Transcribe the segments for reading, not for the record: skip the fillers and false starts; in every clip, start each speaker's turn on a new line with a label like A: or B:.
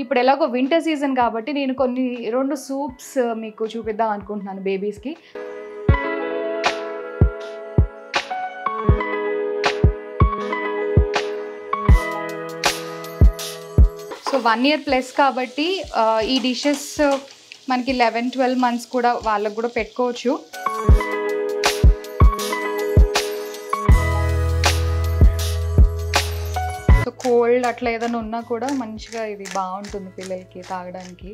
A: ఇప్పుడు ఎలాగో winter season కాబట్టి నేను కొన్ని 2 సూప్స్ మీకు చూపిద్దాం అనుకుంటున్నాను బేబీస్కి. సో 1 year ప్లస్ కాబట్టి ఈ డిషెస్ మనకి 11-12 months కూడా వాళ్ళకు కూడా పెట్టుకోవచ్చు. సో కోల్డ్ అట్లా ఏదైనా ఉన్నా కూడా మంచిగా ఇది బాగుంటుంది పిల్లలకి తాగడానికి.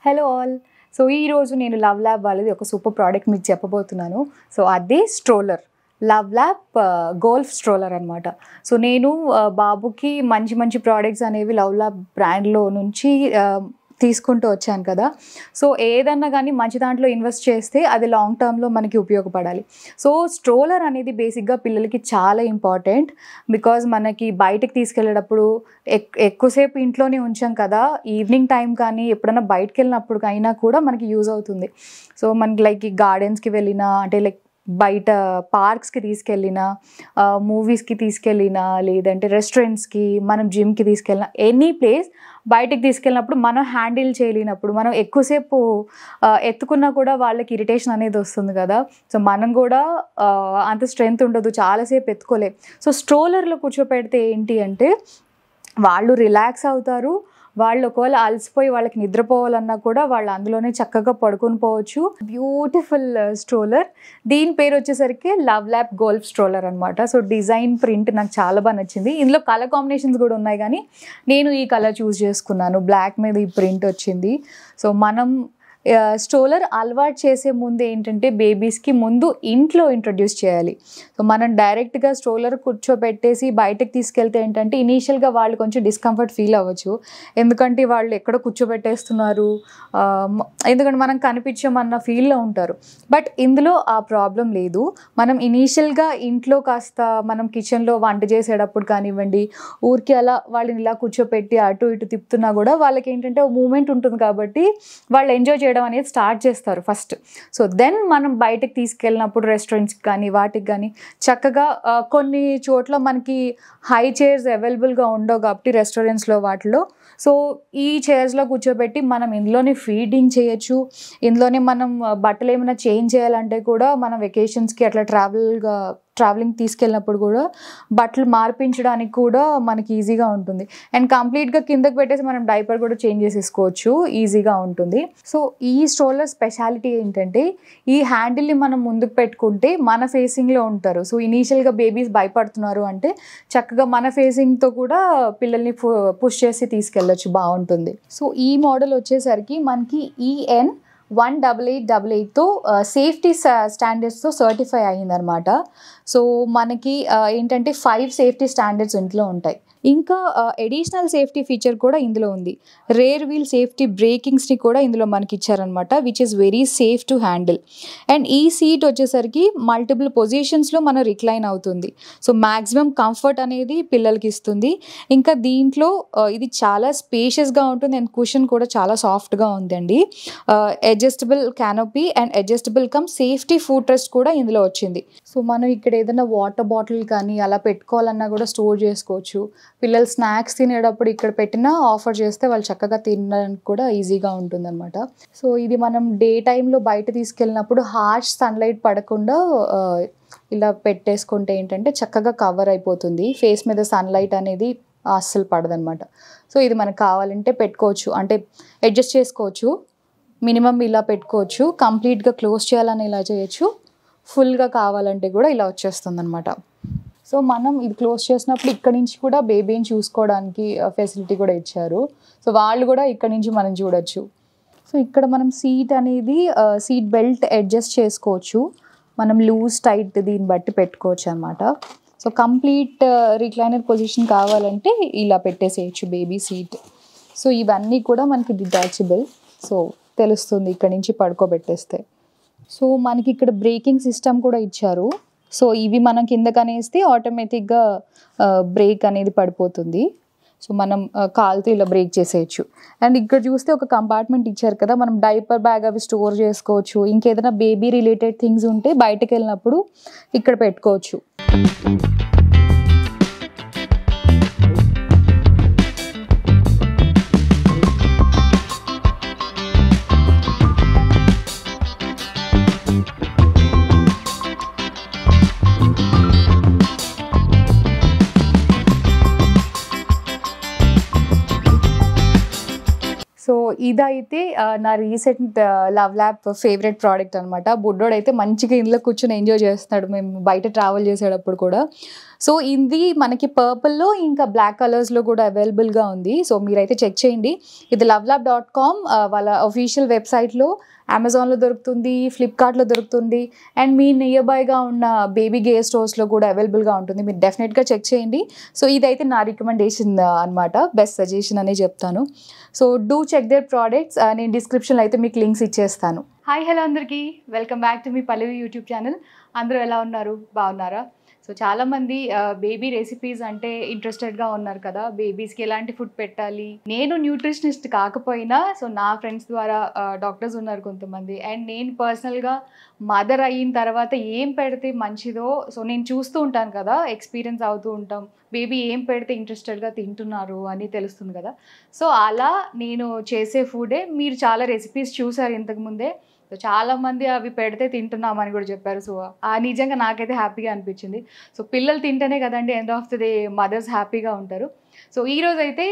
A: Hello all. సో ఈరోజు నేను లవ్ ల్యాబ్ వాళ్ళది ఒక సూపర్ ప్రోడక్ట్ మీకు చెప్పబోతున్నాను. సో అదే stroller, love lab golf stroller అనమాట. సో నేను బాబుకి మంచి మంచి ప్రోడక్ట్స్ అనేవి లవ్ ల్యాబ్ బ్రాండ్లో నుంచి తీసుకుంటూ వచ్చాను కదా. సో ఏదన్నా కానీ మంచి దాంట్లో ఇన్వెస్ట్ చేస్తే అది లాంగ్ టర్మ్లో మనకి ఉపయోగపడాలి. సో స్ట్రోలర్ అనేది బేసిక్గా పిల్లలకి చాలా ఇంపార్టెంట్. బికాజ్ మనకి బయటకు తీసుకెళ్ళేటప్పుడు ఎక్కువసేపు ఇంట్లోనే ఉంచాం కదా, ఈవినింగ్ టైం కానీ ఎప్పుడైనా బయటకు వెళ్ళినప్పుడు అయినా కూడా మనకి యూజ్ అవుతుంది. సో మనకి లైక్ గార్డెన్స్కి వెళ్ళినా, అంటే లైక్ బయట పార్క్స్కి తీసుకెళ్ళినా, మూవీస్కి తీసుకెళ్ళినా, లేదంటే రెస్టారెంట్స్కి, మనం జిమ్కి తీసుకెళ్ళినా, ఎనీ ప్లేస్ బయటకు తీసుకెళ్ళినప్పుడు మనం హ్యాండిల్ చేయలేనప్పుడు, మనం ఎక్కువసేపు ఎత్తుకున్నా కూడా వాళ్ళకి ఇరిటేషన్ అనేది వస్తుంది కదా. సో మనం కూడా అంత స్ట్రెంగ్త్ ఉండదు, చాలాసేపు ఎత్తుకోలేం. సో స్ట్రోలర్లో కూర్చోపెడితే ఏంటి అంటే వాళ్ళు రిలాక్స్ అవుతారు. వాళ్ళు ఒకవేళ అలసిపోయి వాళ్ళకి నిద్రపోవాలన్నా కూడా వాళ్ళు అందులోనే చక్కగా పడుకొని పోవచ్చు. Beautiful stroller. దీని పేరు వచ్చేసరికి లవ్ ల్యాబ్ గోల్ఫ్ స్ట్రోలర్ అనమాట. సో డిజైన్, ప్రింట్ నాకు చాలా బాగా నచ్చింది. ఇందులో కలర్ కాంబినేషన్స్ కూడా ఉన్నాయి, కానీ నేను ఈ కలర్ చూస్ చేసుకున్నాను. బ్లాక్ మీద ఈ ప్రింట్ వచ్చింది. సో మనం స్ట్రోలర్ అలవాటు చేసే ముందు ఏంటంటే బేబీస్కి ముందు ఇంట్లో ఇంట్రడ్యూస్ చేయాలి. సో మనం డైరెక్ట్గా స్ట్రోలర్ కూర్చోబెట్టేసి బయటకు తీసుకెళ్తే ఏంటంటే ఇనీషియల్గా వాళ్ళు కొంచెం డిస్కంఫర్ట్ ఫీల్ అవ్వచ్చు. ఎందుకంటే వాళ్ళు ఎక్కడ కూర్చోబెట్టేస్తున్నారు, ఎందుకంటే మనం కనిపించమన్న ఫీల్లో ఉంటారు. బట్ ఇందులో ఆ ప్రాబ్లం లేదు. మనం ఇనీషియల్గా ఇంట్లో కాస్త మనం కిచెన్లో వంట చేసేటప్పుడు కానివ్వండి, ఊరికి అలా వాళ్ళని ఇలా కూర్చోపెట్టి అటు ఇటు తిప్పుతున్నా కూడా వాళ్ళకి ఏంటంటే మూమెంట్ ఉంటుంది కాబట్టి వాళ్ళు ఎంజాయ్ చేయడం అనేది స్టార్ట్ చేస్తారు ఫస్ట్. సో దెన్ మనం బయటకు తీసుకెళ్ళినప్పుడు రెస్టారెంట్స్కి కానీ వాటికి కానీ చక్కగా కొన్ని చోట్ల మనకి హై చైర్స్ అవైలబుల్గా ఉండవు కాబట్టి రెస్టారెంట్స్లో వాటిలో, సో ఈ చైర్స్లో కూర్చోబెట్టి మనం ఇందులోనే ఫీడింగ్ చేయొచ్చు. ఇందులోనే మనం బట్టలు ఏమైనా చేంజ్ చేయాలంటే కూడా మనం వెకేషన్స్కి అట్లా ట్రావెలింగ్ తీసుకెళ్ళినప్పుడు కూడా బట్టలు మార్పించడానికి కూడా మనకి ఈజీగా ఉంటుంది. అండ్ కంప్లీట్గా కిందకి పెట్టేసి మనం డైపర్ కూడా చేంజ్ చేసేసుకోవచ్చు, ఈజీగా ఉంటుంది. సో ఈ స్ట్రోలర్ స్పెషాలిటీ ఏంటంటే ఈ హ్యాండిల్ని మనం ముందుకు పెట్టుకుంటే మన ఫేసింగ్లో ఉంటారు. సో ఇనీషియల్గా బేబీస్ భయపడుతున్నారు అంటే చక్కగా మన ఫేసింగ్తో కూడా పిల్లల్ని పుష్ చేసి తీసుకెళ్ళచ్చు, బాగుంటుంది. సో ఈ మోడల్ వచ్చేసరికి మనకి EN 18888తో సేఫ్టీ స్టాండర్డ్స్తో సర్టిఫై అయ్యిందనమాట. సో మనకి ఏంటంటే 5 సేఫ్టీ స్టాండర్డ్స్ ఇంట్లో ఉంటాయి. ఇంకా ఎడిషనల్ సేఫ్టీ ఫీచర్ కూడా ఇందులో ఉంది. రేర్ వీల్ సేఫ్టీ బ్రేకింగ్స్ని కూడా ఇందులో మనకి ఇచ్చారనమాట, which is very safe to handle. And ఈ సీట్ వచ్చేసరికి మల్టిపుల్ పొజిషన్స్లో మనం రిక్లైన్ అవుతుంది. సో మ్యాక్సిమం కంఫర్ట్ అనేది పిల్లలకి ఇస్తుంది. ఇంకా దీంట్లో ఇది చాలా స్పేషియస్గా ఉంటుంది అండ్ కుషన్ కూడా చాలా సాఫ్ట్గా ఉందండి. Adjustable canopy and adjustable come safety foot rest కూడా ఇందులో వచ్చింది. సో మనం ఇక్కడ ఏదైనా వాటర్ బాటిల్ కానీ అలా పెట్టుకోవాలన్నా కూడా స్టోర్ చేసుకోవచ్చు. పిల్లలు స్నాక్స్ తినేటప్పుడు ఇక్కడ పెట్టినా ఆఫర్ చేస్తే వాళ్ళు చక్కగా తినడానికి కూడా ఈజీగా ఉంటుందన్నమాట. సో ఇది మనం డే టైంలో బయట తీసుకెళ్ళినప్పుడు హార్ష్ సన్లైట్ పడకుండా ఇలా పెట్టేసుకుంటే ఏంటంటే చక్కగా కవర్ అయిపోతుంది. ఫేస్ మీద సన్లైట్ అనేది అస్సలు పడదనమాట. సో ఇది మనకు కావాలంటే పెట్టుకోవచ్చు, అంటే అడ్జస్ట్ చేసుకోవచ్చు. మినిమం ఇలా పెట్టుకోవచ్చు, కంప్లీట్గా క్లోజ్ చేయాలని ఇలా చేయొచ్చు, ఫుల్గా కావాలంటే కూడా ఇలా వచ్చేస్తుంది అనమాట. సో మనం ఇది క్లోజ్ చేసినప్పుడు ఇక్కడ నుంచి కూడా బేబీని చూసుకోవడానికి ఫెసిలిటీ కూడా ఇచ్చారు. సో వాళ్ళు కూడా ఇక్కడ నుంచి మనం చూడొచ్చు. సో ఇక్కడ మనం సీట్ అనేది సీట్ బెల్ట్ అడ్జస్ట్ చేసుకోవచ్చు, మనం లూజ్ టైట్ దీన్ని బట్టి పెట్టుకోవచ్చు అనమాట. సో కంప్లీట్ రిక్లైనర్ పొజిషన్ కావాలంటే ఇలా పెట్టేసేయచ్చు బేబీ సీట్. సో ఇవన్నీ కూడా మనకి డిటాచబుల్, సో తెలుస్తుంది ఇక్కడ నుంచి పడుకోబెట్టేస్తే. సో మనకి ఇక్కడ బ్రేకింగ్ సిస్టమ్ కూడా ఇచ్చారు. సో ఇవి మనం కిందకనేస్తే ఆటోమేటిక్గా బ్రేక్ అనేది పడిపోతుంది. సో మనం కాలుతో ఇలా బ్రేక్ చేసేయచ్చు. అండ్ ఇక్కడ చూస్తే ఒక కంపార్ట్మెంట్ ఇచ్చారు కదా, మనం డైపర్ బ్యాగ్ అవి స్టోర్ చేసుకోవచ్చు. ఇంకేదైనా బేబీ రిలేటెడ్ థింగ్స్ ఉంటే బయటకు వెళ్ళినప్పుడు ఇక్కడ పెట్టుకోవచ్చు. సో ఇదైతే నా recent love lab favourite product అనమాట. బుడ్డోడైతే మంచిగా ఇందులో కూర్చొని ఎంజాయ్ చేస్తున్నాడు మేము బయట ట్రావెల్ చేసేటప్పుడు కూడా. సో ఇది మనకి పర్పుల్లో ఇంకా బ్లాక్ కలర్స్లో కూడా అవైలబుల్గా ఉంది. సో మీరైతే చెక్ చేయండి. ఇది lovelab.com వాళ్ళ అఫీషియల్ వెబ్సైట్లో, అమెజాన్లో దొరుకుతుంది, ఫ్లిప్కార్ట్లో దొరుకుతుంది, అండ్ మీ నియర్ బైగా ఉన్న బేబీ గే స్టోర్స్లో కూడా అవైలబుల్గా ఉంటుంది. మీరు డెఫినెట్గా చెక్ చేయండి. సో ఇదైతే నా రికమెండేషన్ అనమాట, బెస్ట్ సజెషన్ అనే చెప్తాను. So do check their products. నేను డిస్క్రిప్షన్లో అయితే మీకు లింక్స్ ఇచ్చేస్తాను. హాయ్ హలో అందరికీ, వెల్కమ్ బ్యాక్ టు మీ పల్లవి యూట్యూబ్ ఛానల్. అందరూ ఎలా ఉన్నారు, బాగున్నారా? సో చాలామంది బేబీ రెసిపీస్ అంటే ఇంట్రెస్టెడ్గా ఉన్నారు కదా, బేబీస్కి ఎలాంటి ఫుడ్ పెట్టాలి. నేను న్యూట్రిషనిస్ట్ కాకపోయినా సో నా ఫ్రెండ్స్ ద్వారా డాక్టర్స్ ఉన్నారు కొంతమంది, అండ్ నేను పర్సనల్గా మదర్ అయిన తర్వాత ఏం పెడితే మంచిదో సో నేను చూస్తూ ఉంటాను కదా, ఎక్స్పీరియన్స్ అవుతూ ఉంటాం. బేబీ ఏం పెడితే ఇంట్రెస్టెడ్గా తింటున్నారు అని తెలుస్తుంది కదా. సో అలా నేను చేసే ఫుడే మీరు చాలా రెసిపీస్ చూసారు ఇంతకుముందే. సో చాలామంది అవి పెడితే తింటున్నామని కూడా చెప్పారు. సో నిజంగా నాకైతే హ్యాపీగా అనిపించింది. సో పిల్లలు తింటేనే కదండి end of the day mothers హ్యాపీగా ఉంటారు. సో ఈరోజు అయితే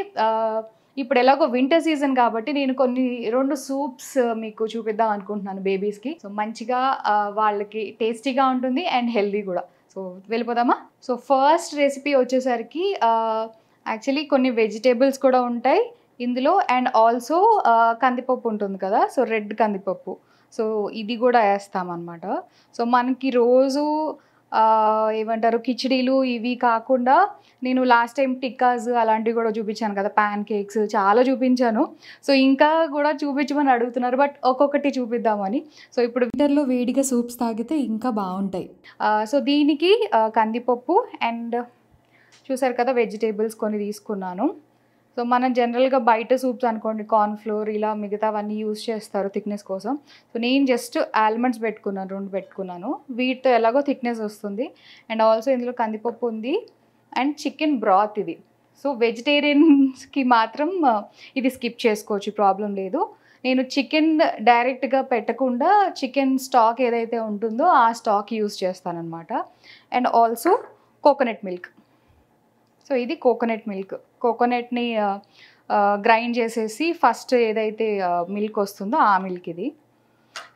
A: ఇప్పుడు ఎలాగో వింటర్ సీజన్ కాబట్టి నేను కొన్ని 2 సూప్స్ మీకు చూపిద్దాం అనుకుంటున్నాను బేబీస్కి. సో మంచిగా వాళ్ళకి టేస్టీగా ఉంటుంది అండ్ హెల్దీ కూడా. సో వెళ్ళిపోదామా? సో ఫస్ట్ రెసిపీ వచ్చేసరికి యాక్చువల్లీ కొన్ని వెజిటేబుల్స్ కూడా ఉంటాయి ఇందులో, అండ్ ఆల్సో కందిపప్పు ఉంటుంది కదా, సో రెడ్ కందిపప్పు. సో ఇది కూడా వేస్తామన్నమాట. సో మనకి రోజు ఏమంటారు కిచిడీలు ఇవి కాకుండా నేను లాస్ట్ టైం టిక్కాస్ అలాంటివి కూడా చూపించాను కదా, ప్యాన్ కేక్స్ చాలా చూపించాను. సో ఇంకా కూడా చూపించమని అడుగుతున్నారు, బట్ ఒక్కొక్కటి చూపిద్దామని. సో ఇప్పుడు వింటర్లో వేడిగా సూప్స్ తాగితే ఇంకా బాగుంటాయి. సో దీనికి కందిపప్పు అండ్ చూసారు కదా వెజిటేబుల్స్ కొన్ని తీసుకున్నాను. సో మనం జనరల్గా బయట సూప్స్ అనుకోండి కార్న్ఫ్లోర్ ఇలా మిగతావన్నీ యూస్ చేస్తారు థిక్నెస్ కోసం. సో నేను జస్ట్ ఆల్మండ్స్ పెట్టుకున్నాను, 2 పెట్టుకున్నాను. వీటితో ఎలాగో థిక్నెస్ వస్తుంది. అండ్ ఆల్సో ఇందులో కందిపప్పు ఉంది అండ్ చికెన్ బ్రాత్ ఇది. సో వెజిటేరియన్స్కి మాత్రం ఇది స్కిప్ చేసుకోవచ్చు, ప్రాబ్లం లేదు. నేను చికెన్ డైరెక్ట్గా పెట్టకుండా చికెన్ స్టాక్ ఏదైతే ఉంటుందో ఆ స్టాక్ యూస్ చేస్తానన్నమాట. And also coconut milk. So ఇది కోకోనట్ మిల్క్. కోకోనట్ని గ్రైండ్ చేసేసి ఫస్ట్ ఏదైతే మిల్క్ వస్తుందో ఆ మిల్క్ ఇది.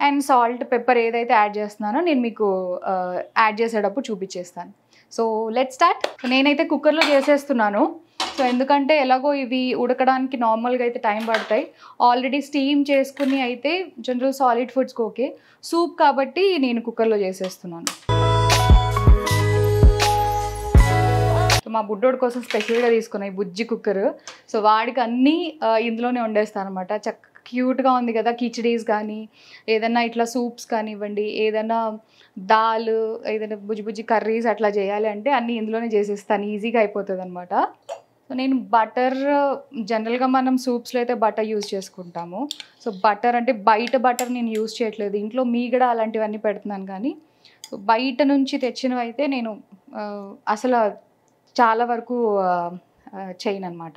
A: అండ్ సాల్ట్ పెప్పర్ ఏదైతే యాడ్ చేస్తున్నానో నేను మీకు యాడ్ చేసేటప్పుడు చూపించేస్తాను. So let's start. నేనైతే కుక్కర్లో చేసేస్తున్నాను. సో ఎందుకంటే ఎలాగో ఇవి ఉడకడానికి నార్మల్గా అయితే టైం పడతాయి. ఆల్రెడీ స్టీమ్ చేసుకుని అయితే జనరల్ సాలిడ్ ఫుడ్స్కి ఓకే, సూప్ కాబట్టి నేను కుక్కర్లో చేసేస్తున్నాను. మా బుడ్డోడి కోసం స్పెషల్గా తీసుకున్నాయి బుజ్జి కుక్కర్. సో వాడికి అన్నీ ఇందులోనే వండేస్తాను అనమాట. క్యూట్గా ఉంది కదా, కిచడీస్ కానీ ఏదైనా ఇట్లా సూప్స్ కానివ్వండి, ఏదైనా దాల్ ఏదైనా బుజ్జి కర్రీస్ అట్లా చేయాలి అంటే అన్నీ ఇందులోనే చేసేస్తాను, ఈజీగా అయిపోతుంది అనమాట. సో నేను బటర్ జనరల్గా మనం సూప్స్లో అయితే బటర్ యూజ్ చేసుకుంటాము. సో బటర్ అంటే బయట బటర్ నేను యూజ్ చేయట్లేదు, ఇంట్లో మీగడ అలాంటివన్నీ పెడుతున్నాను. కానీ సో బయట నుంచి తెచ్చినవి అయితే నేను అసలు చాలా వరకు చేయను అనమాట.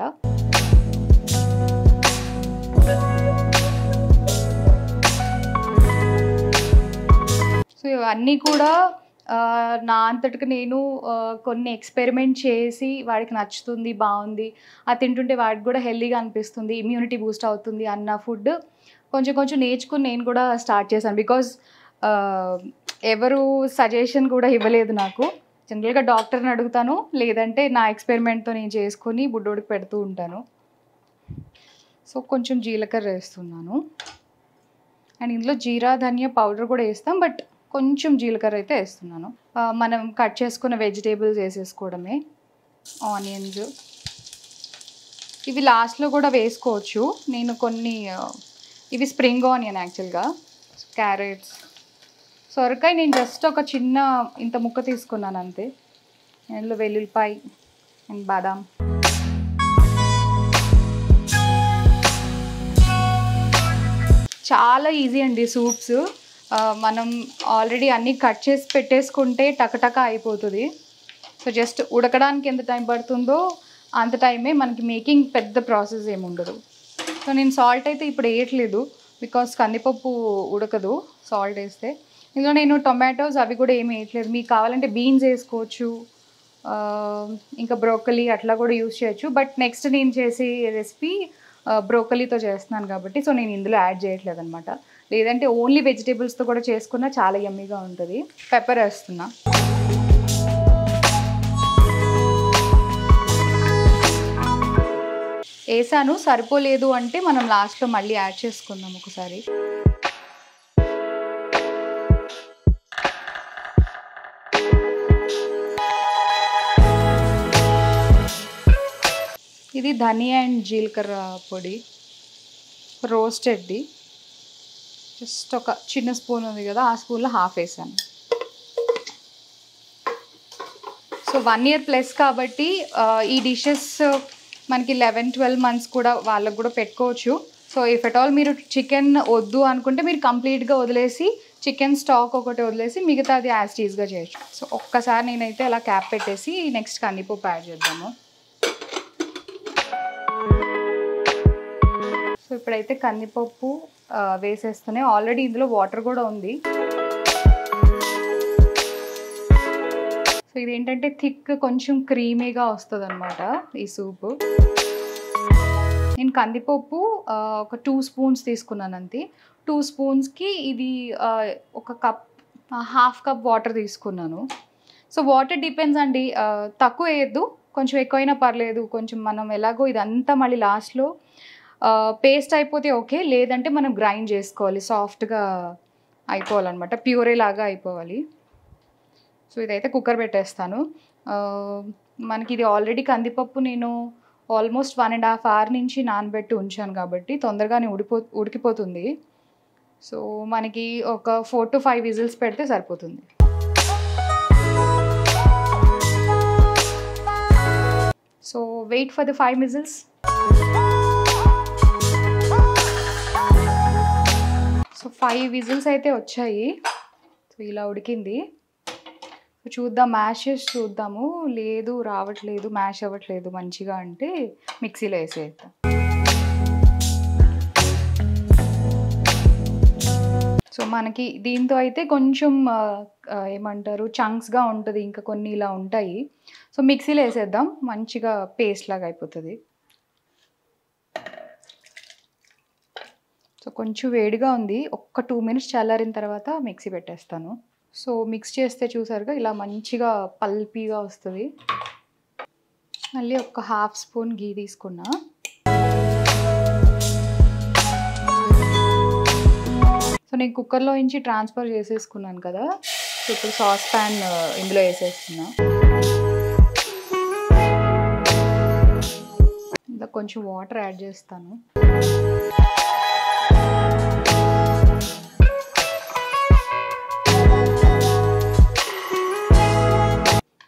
A: సో ఇవన్నీ కూడా నా అంతటికి నేను కొన్ని ఎక్స్పెరిమెంట్ చేసి వాడికి నచ్చుతుంది, బాగుంది, అది తింటుంటే వాడికి కూడా హెల్తీగా అనిపిస్తుంది, ఇమ్యూనిటీ బూస్ట్ అవుతుంది అన్న ఫుడ్ కొంచెం కొంచెం నేర్చుకుని నేను కూడా స్టార్ట్ చేశాను. బికాజ్ ఎవరు సజెషన్ కూడా ఇవ్వలేదు నాకు. జనరల్గా డాక్టర్ని అడుగుతాను, లేదంటే నా ఎక్స్పెరిమెంట్తో నేను చేసుకొని బుడ్డోడికి పెడుతూ ఉంటాను. సో కొంచెం జీలకర్ర వేస్తున్నాను అండ్ ఇందులో జీరా ధనియా పౌడర్ కూడా వేస్తాం, బట్ కొంచెం జీలకర్ర అయితే వేస్తున్నాను. మనం కట్ చేసుకున్న వెజిటేబుల్స్ వేసేసుకోవడమే. ఆనియన్స్ ఇవి లాస్ట్లో కూడా వేసుకోవచ్చు. నేను కొన్ని ఇవి స్ప్రింగ్ ఆనియన్ యాక్చువల్గా, క్యారెట్స్ సొరకాయ నేను జస్ట్ ఒక చిన్న ఇంత ముక్క తీసుకున్నాను అంతే. అందులో వెల్లుల్లిపాయ అండ్ బాదాం. చాలా ఈజీ అండి సూప్స్. మనం ఆల్రెడీ అన్నీ కట్ చేసి పెట్టేసుకుంటే టకటక అయిపోతుంది. సో జస్ట్ ఉడకడానికి ఎంత టైం పడుతుందో అంత టైమే, మనకి మేకింగ్ పెద్ద ప్రాసెస్ ఏమి ఉండదు. సో నేను సాల్ట్ అయితే ఇప్పుడు వేయట్లేదు, బికాస్ కందిపప్పు ఉడకదు సాల్ట్ వేస్తే. ఇందులో నేను టొమాటోస్ అవి కూడా ఏమి వేయట్లేదు. మీకు కావాలంటే బీన్స్ వేసుకోవచ్చు, ఇంకా బ్రోకలీ అట్లా కూడా యూస్ చేయొచ్చు. బట్ నెక్స్ట్ నేను చేసే రెసిపీ బ్రోకలీతో చేస్తున్నాను కాబట్టి సో నేను ఇందులో యాడ్ చేయట్లేదు అనమాట. లేదంటే ఓన్లీ వెజిటేబుల్స్తో కూడా చేసుకున్నా చాలా యమ్మీగా ఉంటుంది. పెప్పర్ వేస్తున్నా. వేసాను, సరిపోలేదు అంటే మనం లాస్ట్లో మళ్ళీ యాడ్ చేసుకుందాం ఒకసారి. ఇది ధనియా అండ్ జీలకర్ర పొడి, రోస్టెడ్ది. జస్ట్ ఒక చిన్న స్పూన్ ఉంది కదా, ఆ స్పూన్లో హాఫ్ వేసాను. సో 1 year ప్లస్ కాబట్టి ఈ డిషెస్ మనకి 11-12 months కూడా వాళ్ళకు కూడా పెట్టుకోవచ్చు. సో ఇఫ్ ఎట్ ఆల్ మీరు చికెన్ వద్దు అనుకుంటే మీరు కంప్లీట్గా వదిలేసి చికెన్ స్టాక్ ఒకటి వదిలేసి మిగతా అది యాజ్ టీజ్గా చేయొచ్చు. సో ఒక్కసారి నేనైతే అలా క్యాప్ పెట్టేసి నెక్స్ట్ కందిపప్పు యాడ్ చేద్దాము. సో ఇప్పుడైతే కందిపప్పు వేసేస్తూనే ఆల్రెడీ ఇందులో వాటర్ కూడా ఉంది. సో ఇదేంటంటే థిక్ కొంచెం క్రీమీగా వస్తుంది అనమాట ఈ సూపు. నేను కందిపప్పు ఒక 2 spoons తీసుకున్నాను అంతే. 2 spoonsకి ఇది ఒక కప్, హాఫ్ కప్ వాటర్ తీసుకున్నాను. సో వాటర్ డిపెండ్స్ అండి, తక్కువ వేయద్దు, కొంచెం ఎక్కువైనా పర్లేదు. కొంచెం మనం ఎలాగో ఇదంతా మళ్ళీ లాస్ట్లో పేస్ట్ అయిపోతే ఓకే, లేదంటే మనం గ్రైండ్ చేసుకోవాలి, సాఫ్ట్గా అయిపోవాలన్నమాట, ప్యూరే లాగా అయిపోవాలి. సో ఇదైతే కుక్కర్ పెట్టేస్తాను. మనకి ఇది ఆల్రెడీ కందిపప్పు నేను ఆల్మోస్ట్ 1.5 hour నుంచి నానబెట్టి ఉంచాను కాబట్టి తొందరగానే ఉడికిపోతుంది. సో మనకి ఒక 4 to 5 whistles పెడితే సరిపోతుంది. So wait for the 5 whistles. So 5 whistles అయితే వచ్చాయి. సో ఇలా ఉడికింది. చూద్దాం, మ్యాష్ చేసి చూద్దాము. లేదు రావట్లేదు, మ్యాష్ అవ్వట్లేదు మంచిగా అంటే మిక్సీలో వేసేద్దాం. సో మనకి దీంతో అయితే కొంచెం ఏమంటారు చంక్స్గా ఉంటుంది, ఇంకా కొన్ని ఇలా ఉంటాయి. సో మిక్సీలో వేసేద్దాం, మంచిగా పేస్ట్ లాగా అయిపోతుంది. సో కొంచెం వేడిగా ఉంది, ఒక్క 2 minutes చల్లారిన తర్వాత మిక్సీ పెట్టేస్తాను. సో మిక్స్ చేస్తే చూసారుగా ఇలా మంచిగా పల్పీగా వస్తుంది. మళ్ళీ ఒక 1/2 spoon గీ తీసుకున్నా. సో నేను కుక్కర్లో నుంచి ట్రాన్స్ఫర్ చేసేసుకున్నాను కదా. సో ఇప్పుడు సాస్ ప్యాన్ ఇందులో వేసేస్తున్నా. ఇందులో కొంచెం వాటర్ యాడ్ చేస్తాను.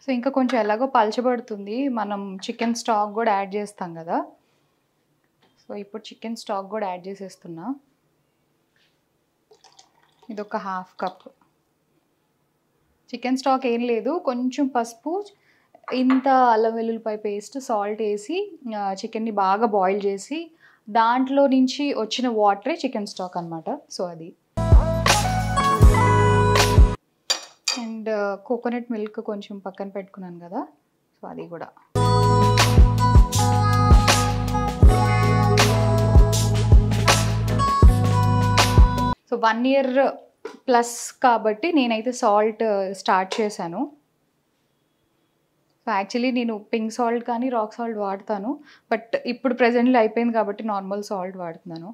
A: సో ఇంకా కొంచెం ఎలాగో పలచబడుతుంది, మనం చికెన్ స్టాక్ కూడా యాడ్ చేస్తాం కదా. సో ఇప్పుడు చికెన్ స్టాక్ కూడా యాడ్ చేసేస్తున్నా. ఇది ఒక 1/2 cup. చికెన్ స్టాక్ ఏం లేదు, కొంచెం పసుపు, ఇంత అల్లం వెల్లుల్లిపాయ పేస్ట్, సాల్ట్ వేసి చికెన్ని బాగా బాయిల్ చేసి దాంట్లో నుంచి వచ్చిన వాటరే చికెన్ స్టాక్ అనమాట. సో అది అండ్ కోకోనట్ మిల్క్ కొంచెం పక్కన పెట్టుకున్నాను కదా, సో అది కూడా. సో 1 year ప్లస్ కాబట్టి నేనైతే సాల్ట్ స్టార్ట్ చేశాను. సో యాక్చువల్లీ నేను పింక్ సాల్ట్ కానీ రాక్ సాల్ట్ వాడతాను, బట్ ఇప్పుడు ప్రెజెంట్లో అయిపోయింది కాబట్టి నార్మల్ సాల్ట్ వాడుతున్నాను.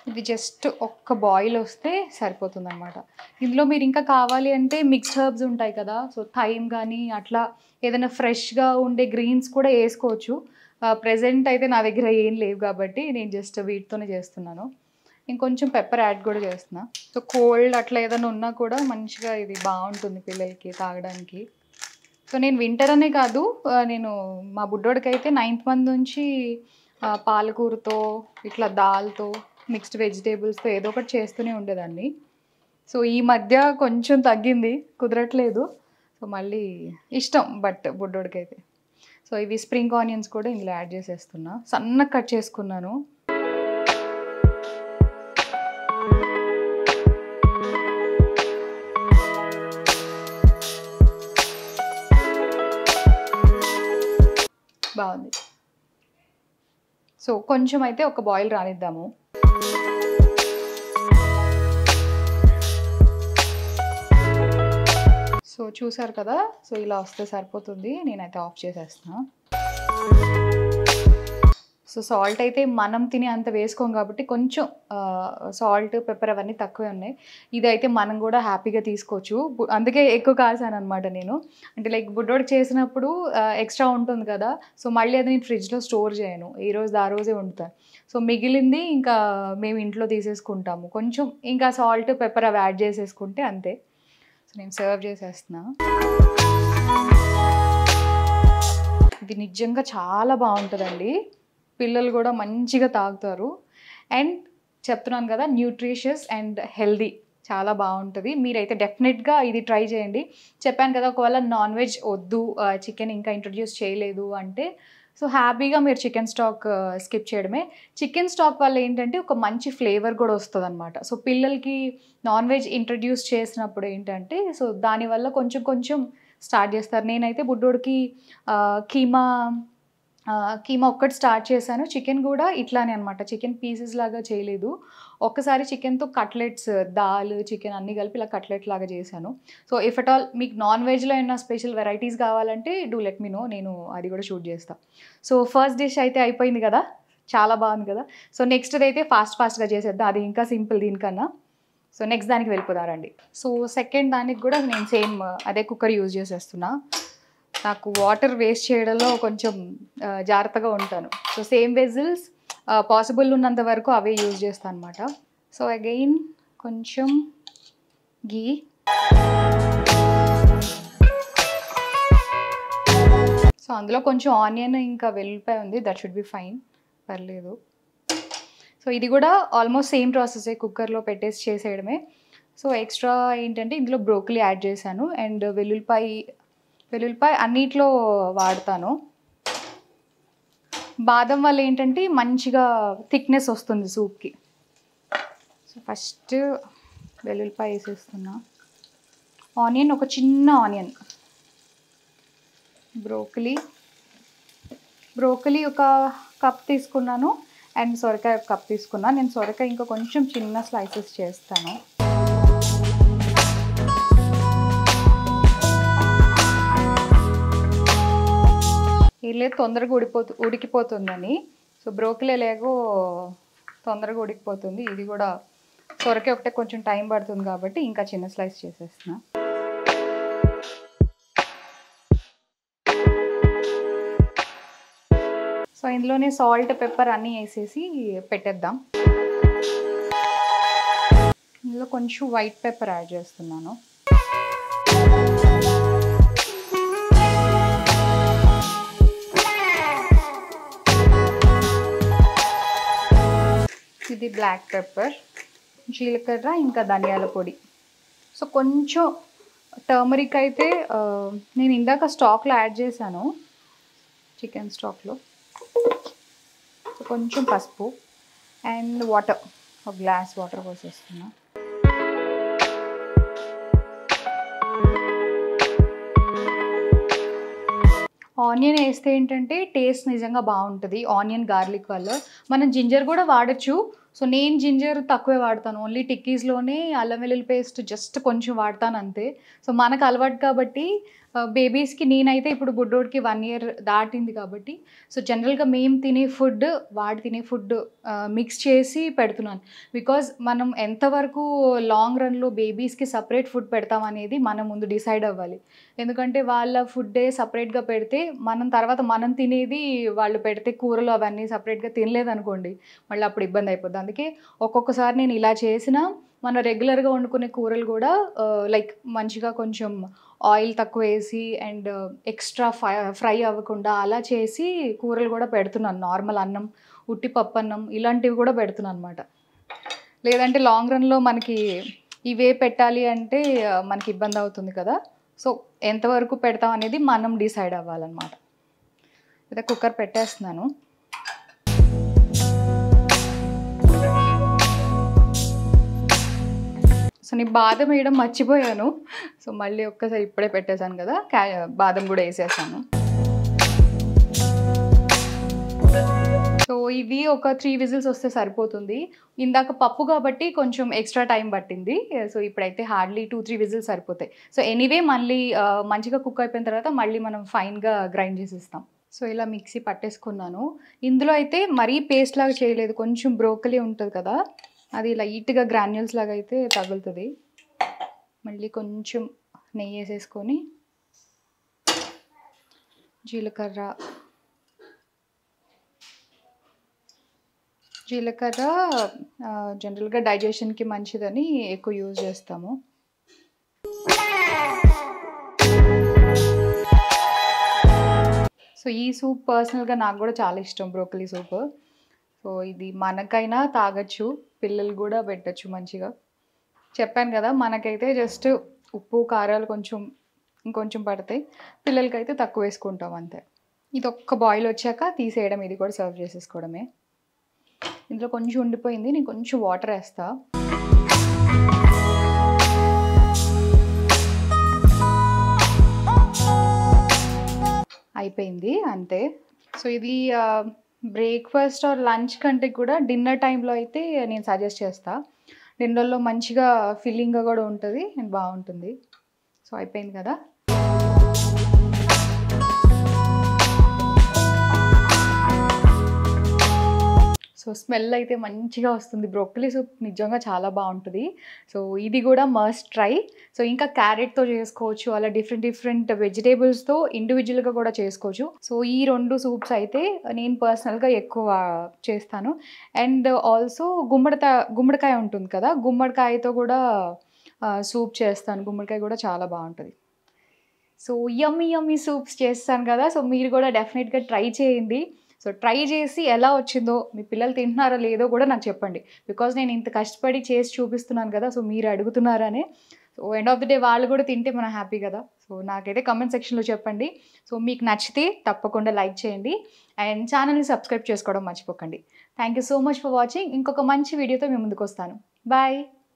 A: ఇది జస్ట్ ఒక్క బాయిల్ వస్తే సరిపోతుంది అనమాట. ఇందులో మీరు ఇంకా కావాలి అంటే మిక్స్డ్ హర్బ్స్ ఉంటాయి కదా, సో థైమ్ కానీ అట్లా ఏదైనా ఫ్రెష్గా ఉండే గ్రీన్స్ కూడా వేసుకోవచ్చు. ప్రెజెంట్ అయితే నా దగ్గర ఏం లేవు కాబట్టి నేను జస్ట్ వీటితోనే చేస్తున్నాను. ఇంకొంచెం పెప్పర్ యాడ్ కూడా చేస్తున్నా. సో కోల్డ్ అట్లా ఏదైనా ఉన్నా కూడా మంచిగా ఇది బాగుంటుంది పిల్లలకి తాగడానికి. సో నేను వింటర్ అనే కాదు, నేను మా బుడ్డోడికైతే 9th మంత్ నుంచి పాలకూరతో ఇట్లా దాల్తో మిక్స్డ్ వెజిటేబుల్స్తో ఏదో ఒకటి చేస్తూనే ఉండేదాన్ని. సో ఈ మధ్య కొంచెం తగ్గింది, కుదరట్లేదు. సో మళ్ళీ ఇష్టం బట్ బుడ్డోడికైతే. సో ఇవి స్ప్రింగ్ ఆనియన్స్ కూడా ఇందులో యాడ్ చేసేస్తున్నా, సన్నగా కట్ చేసుకున్నాను. బాగుంది. సో కొంచెం అయితే ఒక బాయిల్ రానిద్దాము. సో చూసారు కదా, సో ఇలా వస్తే సరిపోతుంది. నేనైతే ఆఫ్ చేసేస్తున్నా. సో సాల్ట్ అయితే మనం తినే అంత వేసుకోం కాబట్టి కొంచెం సాల్ట్ పెప్పర్ అవన్నీ తక్కువే ఉన్నాయి. ఇదైతే మనం కూడా హ్యాపీగా తీసుకోవచ్చు. అందుకే ఎక్కువ కాసాను అనమాట నేను. అంటే లైక్ బుడ్డోడికి చేసినప్పుడు ఎక్స్ట్రా ఉంటుంది కదా, సో మళ్ళీ అది నేను ఫ్రిడ్జ్లో స్టోర్ చేయను, ఈ రోజు ఆ రోజే వండుతాను. సో మిగిలింది ఇంకా మేము ఇంట్లో తీసేసుకుంటాము. కొంచెం ఇంకా సాల్ట్ పెప్పర్ అవి యాడ్ చేసేసుకుంటే అంతే. సో నేను సర్వ్ చేసేస్తున్నా. ఇది నిజంగా చాలా బాగుంటుందండి, పిల్లలు కూడా మంచిగా తాగుతారు. అండ్ చెప్తున్నాను కదా, న్యూట్రిషియస్ అండ్ హెల్దీ, చాలా బాగుంటుంది. మీరైతే డెఫినెట్గా ఇది ట్రై చేయండి. చెప్పాను కదా, ఒకవేళ నాన్ వెజ్ వద్దు, చికెన్ ఇంకా ఇంట్రడ్యూస్ చేయలేదు అంటే సో హ్యాపీగా మీరు చికెన్ స్టాక్ స్కిప్ చేయడమే. చికెన్ స్టాక్ వల్ల ఏంటంటే ఒక మంచి ఫ్లేవర్ కూడా వస్తుంది అనమాట. సో పిల్లలకి నాన్ వెజ్ ఇంట్రడ్యూస్ చేసినప్పుడు ఏంటంటే సో దానివల్ల కొంచెం కొంచెం స్టార్ట్ చేస్తారు. నేనైతే బుడ్డోడికి కీమా ఒక్కటి స్టార్ట్ చేశాను. చికెన్ కూడా ఇట్లానే అనమాట, చికెన్ పీసెస్ లాగా చేయలేదు. ఒక్కసారి చికెన్తో కట్లెట్స్, దాల్, చికెన్ అన్నీ కలిపి ఇలా కట్లెట్ లాగా చేశాను. సో ఇఫ్ అట్ ఆల్ మీకు నాన్ వెజ్లో ఏమైనా స్పెషల్ వెరైటీస్ కావాలంటే డూ లెట్ మీ నో, నేను అది కూడా షూట్ చేస్తాను. సో ఫస్ట్ డిష్ అయితే అయిపోయింది కదా, చాలా బాగుంది కదా. సో నెక్స్ట్ అయితే ఫాస్ట్గా చేసేద్దాం, అది ఇంకా సింపుల్ దీనికన్నా. సో నెక్స్ట్ దానికి వెళ్ళిపోతారండి. సో సెకండ్ దానికి కూడా నేను సేమ్ అదే కుక్కర్ యూజ్ చేసేస్తున్నా. నాకు వాటర్ వేస్ట్ చేయడంలో కొంచెం జాగ్రత్తగా ఉంటాను. సో సేమ్ వెజిల్స్ పాసిబుల్ ఉన్నంత వరకు అవే యూజ్ చేస్తాను అనమాట. సో అగైన్ కొంచెం గీ, సో అందులో కొంచెం ఆనియన్ ఇంకా వెల్లుల్లిపాయ ఉంది, దట్ షుడ్ బి ఫైన్, పర్లేదు. సో ఇది కూడా ఆల్మోస్ట్ సేమ్ ప్రాసెసే, కుక్కర్లో పెట్టేసి చేసేయడమే. సో ఎక్స్ట్రా ఏంటంటే ఇందులో బ్రోకలీ యాడ్ చేశాను అండ్ వెల్లుల్లిపాయ అన్నిట్లో వాడతాను. బాదం వల్ల ఏంటంటే మంచిగా థిక్నెస్ వస్తుంది సూప్కి. సో ఫస్ట్ వెల్లుల్లిపాయ వేసేస్తున్నా. ఆనియన్, ఒక చిన్న ఆనియన్. బ్రోకలీ ఒక కప్ తీసుకున్నాను అండ్ సొరకాయ ఒక కప్ తీసుకున్నాను. నేను సొరకాయ ఇంకా కొంచెం చిన్న స్లైసెస్ చేస్తాను. లేదు తొందరగా ఉడికిపోతుందని. సో బ్రోకలీ లేగో తొందరగా ఉడికిపోతుంది. ఇది కూడా సొరకాయ ఒకటే కొంచెం టైం పడుతుంది కాబట్టి ఇంకా చిన్న స్లైస్ చేసేస్తున్నా. సో ఇందులోనే సాల్ట్, పెప్పర్ అన్నీ వేసేసి పెట్టేద్దాం. ఇందులో కొంచెం వైట్ పెప్పర్ యాడ్ చేస్తున్నాను. ఇది బ్లాక్ పెప్పర్, జీలకర్ర, ఇంకా ధనియాల పొడి. సో కొంచెం టర్మరిక్ అయితే నేను ఇందాక స్టాక్లో యాడ్ చేశాను, చికెన్ స్టాక్లో. సో కొంచెం పసుపు అండ్ వాటర్, ఒక గ్లాస్ వాటర్ పోసేస్తున్నా. ఆనియన్ వేస్తే ఏంటంటే టేస్ట్ నిజంగా బాగుంటుంది, ఆనియన్ గార్లిక్ వల్ల. మనం జింజర్ కూడా వాడచ్చు. సో నేను జింజర్ తక్కువే వాడతాను, ఓన్లీ టిక్కీస్లోనే అల్లం వెల్లుల్లి పేస్ట్ జస్ట్ కొంచెం వాడతాను అంతే. సో మనకు అలవాటు కాబట్టి బేబీస్‌కి నేనైతే ఇప్పుడు బుడ్డోడికి 1 ఇయర్ దాటింది కాబట్టి, సో జనరల్‌గా మేము తినే ఫుడ్, వాడు తినే ఫుడ్ మిక్స్ చేసి పెడుతున్నాను. బికాజ్ మనం ఎంతవరకు లాంగ్ రన్‌లో బేబీస్‌కి సెపరేట్ ఫుడ్ పెడతామనేది మనం ముందు డిసైడ్ అవ్వాలి. ఎందుకంటే వాళ్ళ ఫుడ్డే సెపరేట్‌గా పెడితే, మనం తినేది వాళ్ళు పెడితే కూరలు అవన్నీ సెపరేట్‌గా తినలేదనుకోండి, మళ్ళీ అప్పుడు ఇబ్బంది అయిపోద్ది. అందుకే ఒక్కొక్కసారి నేను ఇలా చేసినా, మనం రెగ్యులర్‌గా వండుకునే కూరలు కూడా లైక్ మంచిగా కొంచెం ఆయిల్ తక్కువేసి అండ్ ఎక్స్ట్రా ఫ్రై అవ్వకుండా అలా చేసి కూరలు కూడా పెడుతున్నాను. నార్మల్ అన్నం, ఉట్టి పప్పన్నం ఇలాంటివి కూడా పెడుతున్నాననమాట. లేదంటే లాంగ్ రన్‌లో మనకి ఇవే పెట్టాలి అంటే మనకి ఇబ్బంది అవుతుంది కదా! సో, ఎంతవరకు పెడతాం అనేది మనం డిసైడ్ అవ్వాలనమాట. అయితే కుక్కర్ పెట్టేస్తున్నాను. సో, నేను బాదం వేయడం మర్చిపోయాను. సో, మళ్ళీ ఒక్కసారి ఇప్పుడే పెట్టేసాను కదా! బాదం కూడా ఏసేసాను. సో, ఇవి ఒక 3 విజిల్స్ వస్తే సరిపోతుంది. ఇందాక పప్పు కాబట్టి కొంచెం ఎక్స్‌ట్రా టైం పట్టింది. సో, ఇప్పుడైతే హార్డ్‌లీ 2, 3 విజిల్స్ సరిపోతాయి. సో, ఎనీవే మళ్ళీ మంచిగా కుక్ అయిపోయిన తర్వాత మళ్ళీ మనం ఫైన్‌గా గ్రైండ్ చేసేస్తాం. సో, ఇలా మిక్సీ పట్టేసుకున్నాను. ఇందులో అయితే మరీ పేస్ట్ లాగా చేయలేదు. కొంచెం బ్రోకలీ ఉంటది కదా! అది లైట్‌గా గ్రాన్యూల్స్ లాగా అయితే తగులుతది. మళ్ళీ కొంచెం నెయ్యేసేసుకొని జీలకర్ర జనరల్‌గా డైజెషన్‌కి మంచిదని ఎక్కువ యూజ్ చేస్తాము. సో, ఈ సూప్ పర్సనల్‌గా నాకు కూడా చాలా ఇష్టం, బ్రోకలీ సూప్. సో, ఇది మనకైనా తాగొచ్చు, పిల్లలు కూడా పెట్టొచ్చు మంచిగా. చెప్పాను కదా! మనకైతే జస్ట్ ఉప్పు, కారాలు ఇంకొంచెం పడతాయి. పిల్లలకైతే తక్కువ వేసుకుంటాం అంతే. ఇదొక్క బాయిల్ వచ్చాక తీసేయడం, ఇది కూడా సర్వ్ చేసేసుకోవడమే. ఇందులో కొంచెం ఉండిపోయింది. నేను కొంచెం వాటర్ వేస్తా. అయిపోయింది అంతే. సో, ఇది బ్రేక్‌ఫాస్ట్ ఆర్ లంచ్ కంటే కూడా డిన్నర్ టైంలో అయితే నేను సజెస్ట్ చేస్తా. డిన్నర్‌లో మంచిగా ఫిల్లింగ్‌గా కూడా ఉంటది అండ్ బావుంటుంది. సో, అయిపోయింది కదా! సో, స్మెల్ అయితే మంచిగా వస్తుంది. బ్రోకలీ సూప్ నిజంగా చాలా బావుంటది. సో, ఇది కూడా మస్ట్ ట్రై. సో, ఇంకా క్యారెట్‌తో చేసుకోవచ్చు. అలా డిఫరెంట్ వెజిటబుల్స్‌తో ఇండివిడ్యువల్‌గా కూడా చేసుకోవచ్చు. సో, ఈ 2 సూప్స్ అయితే నేను పర్సనల్‌గా ఎక్కువ చేస్తాను. అండ్ ఆల్సో గుమ్మడికాయ ఉంటుంది కదా! గుమ్మడికాయతో కూడా సూప్ చేస్తాను. గుమ్మడికాయ కూడా చాలా బావుంటది. సో, యమ్మీ సూప్స్ చేస్తాను కదా! సో, మీరు కూడా డెఫినెట్‌గా ట్రై చేయండి. సో, ట్రై చేసి ఎలా వచ్చిందో, మీ పిల్లలు తింటున్నారో లేదో కూడా నాకు చెప్పండి. బికాజ్ నేను ఇంత కష్టపడి చేసి చూపిస్తున్నాను కదా! సో, మీరు అడుగుతున్నారనే. So, end of the day వాళ్ళు కూడా తింటే మనం హ్యాపీ కదా! సో, నాకైతే కామెంట్ సెక్షన్‌లో చెప్పండి. సో, మీకు నచ్చితే తప్పకుండా లైక్ చేయండి. అండ్ ఛానల్‌ని సబ్స్క్రైబ్ చేసుకోవడం మర్చిపోకండి. Thank you so much for watching. ఇంకొక మంచి వీడియోతో మీ ముందుకొస్తాను. బాయ్.